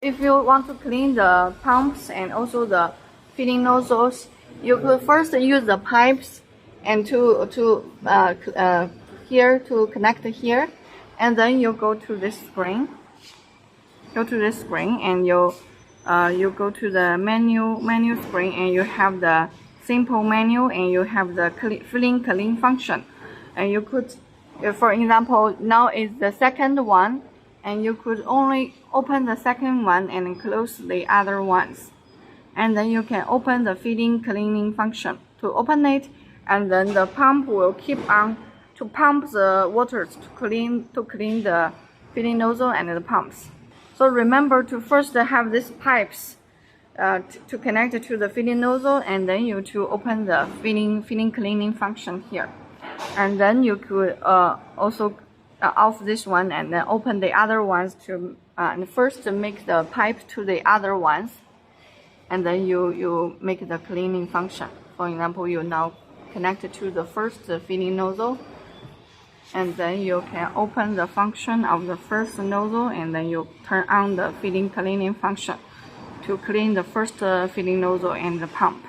If you want to clean the pumps and also the filling nozzles, you could first use the pipes and here to connect here, and then you go to this screen. Go to this screen and you go to the menu screen, and you have the simple menu, and you have the filling clean function, and you could, for example, now is the second one, and you could only open the second one and close the other ones, and then you can open the filling cleaning function to open it, and then the pump will keep on to pump the water to clean the filling nozzle and the pumps. So remember to first have these pipes to connect to the filling nozzle, and then you to open the filling cleaning function here, and then you could also off this one and then open the other ones to and first make the pipe to the other ones, and then you make the cleaning function. For example, you now connect it to the first filling nozzle, and then you can open the function of the first nozzle, and then you turn on the filling cleaning function to clean the first filling nozzle and the pump.